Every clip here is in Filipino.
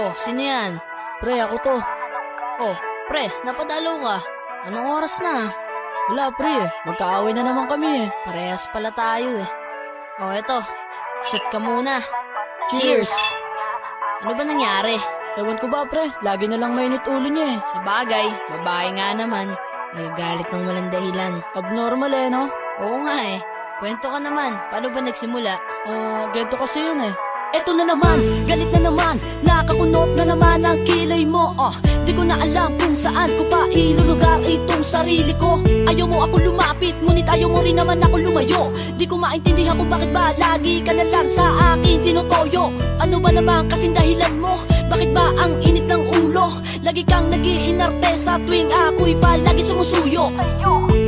Oh, sino yan? Pre, ako to. Oh, pre, napadalo ka. Anong oras na? Wala pre, magkaaway na naman kami eh. Parehas pala tayo eh. Oh, eto. Shot ka muna. Cheers! Ano ba nangyari? Ewan ko ba pre, lagi na lang mainit ulo niya eh. Sa bagay, babae nga naman. Nagagalit ng walang dahilan. Abnormal eh no? Oo nga eh. Kwento ka naman, paano ba nagsimula? Ganito kasi yun eh. Eto na naman, galit na naman, nakakunot na naman ang kilay mo. Di ko na alam kung saan ko pa ilulugar itong sarili ko. Ayaw mo ako lumapit, ngunit ayaw mo rin naman ako lumayo. Di ko maintindihan kung bakit ba lagi ka na lang sa akin tinutoyo. Ano ba naman kasing dahilan mo? Bakit ba ang init ng ulo? Lagi kang nag-iinarte sa tuwing ako'y palagi sumusuyo.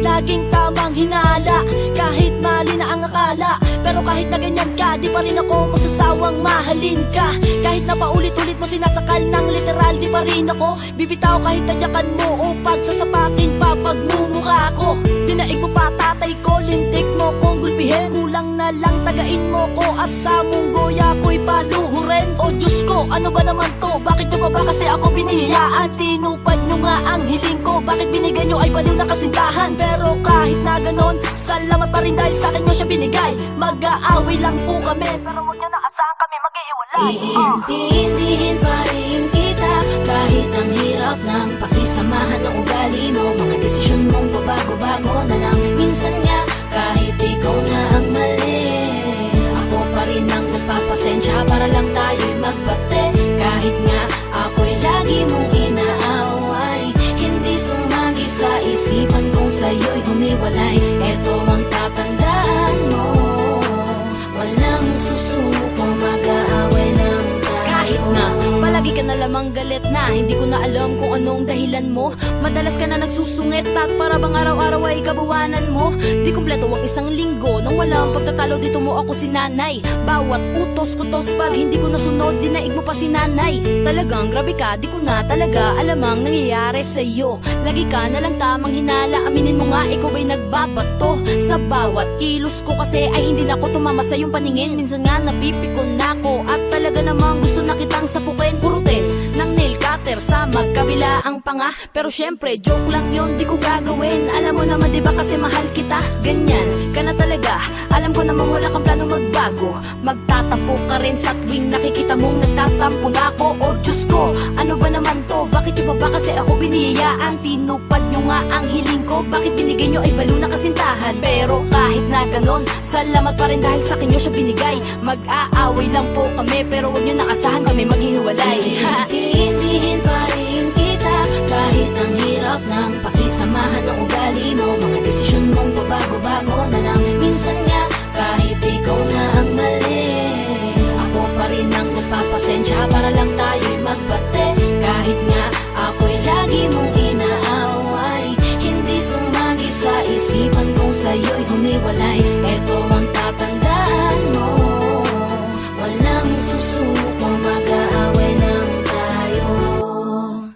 Laging tamang hinala, kahit mali na ang akala. Pero kahit na ganyan ka, di pa rin ako magsasawang mahalin ka. Kahit na paulit-ulit mo sinasakal ng literal, di pa rin ako bibitaw kahit tadyakan mo o pagsasapakin pa pagmumukha ko. Dinaig mo pa tatay ko, lintik mo kong gulpihin. Kulang na lang tagain mo ko at sa munggoya ko'y paluhurin. O Diyos ko, ano ba naman to? Bakit nyo ba kasi ako binihiyaan? Tinupad nyo nga ang hiling ko. Bakit binigay nyo ay baliw na kasintahan? Pero kahit na ganon, salamat pa rin dahil sa akin nyo siya binigay. Mag-aaway lang po kami, pero huwag nyo na asahan kami mag-iiwalay. Iintindihin pa rin kita kahit ang hirap ng pakisamahan ng ugali mo. Mga desisyon mong pabago-bago na lang. Minsan nga kahit ikaw na ang mali, ako pa rin ang nagpapasensya para lang tayo'y magbate. Kahit nga ako'y lagi mong inaaway, hindi sumagi sa isipan kong sa'yo'y humiwalay. Eto ang tatandaan mo, walang susuko, mag-aaway lang tayo. Kahit na palagi ka na lamang galit na hindi ko na alam kung anong dahilan mo. Madalas ka na nagsusungit at para bang araw-araw ay kabuwanan mo. Di kumpleto ang isang linggo nang walang pagtatalo dito mo ako si nanay. Bawat utos-kutos pag hindi ko nasunod, dinaig mo pa si nanay. Talagang grabe ka, di ko na talaga alam ang nangyayari sa'yo. Lagi ka na lang tamang hinala, aminin mo nga ikaw ay nagbabato. Sa bawat kilos ko kasi ay hindi na ako tumama sa iyong paningin. Minsan nga napipikon na ako at talaga namang gusto na kitang sapukin. Purutin ng nail cutter sa magkabila ang panga. Pero syempre joke lang yon, di ko gagawin. Alam mo naman diba kasi mahal kita. Ganyan ka na talaga, alam ko naman wala kang plano magbago. Magtatapo ka rin sa tuwing nakikita mong nagtatampo na ako. O Diyos ko, ano ba naman to? Bakit yung ba kasi ako binihiyaan? Tinupad nyo nga ang hiling ko. Bakit binigay nyo ay balo na kasintahan? Pero kahit na ganon, salamat pa rin dahil sa akin nyo siya binigay. Mag-aaway lang po kami, pero huwag nyo nakasahan kami maghihiwalay. Iintindihin pa rin kita kahit ang hirap ng pakisamahan ng ugali mo. Mga desisyon mong pabago-bago na lang. Minsan nga kahit ikaw na ang mali, ako pa rin ang nagpapasensya para lang tayo'y magbate. Kahit nga ako'y lagi mong inaaway, hindi sumagi sa isipan kong sa'yo'y humiwalay. Eto ang tatandaan mo, walang susuko, mag-aaway lang tayo.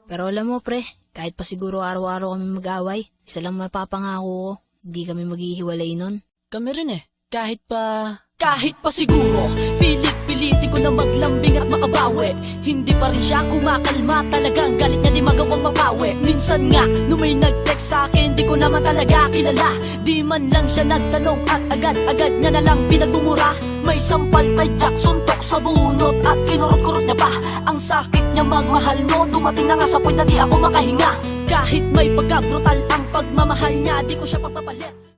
Pero alam mo pre, kahit pa siguro araw-araw kami mag-away, isa lang mapapangako ko, hindi kami maghihiwalay nun. Kami rin eh, kahit Kahit pa siguro, pilit-pilitin ko na maglambing at makabawi. Hindi pa rin siya kumakalma, talagang galit niya di magawang mapawi. Minsan nga, nung may nag-text sa'kin, di ko naman talaga kilala. Di man lang siya nagtanong at agad-agad niya na lang pinagmumura. May sampal tadyak, suntok sa bunot at kinurot-kurot niya pa. Ang sakit niya magmahal mo, dumating na nga sa point na di ako makahinga. Kahit may pagka-brutal ang pagmamahal niya, di ko siya pagpapalit.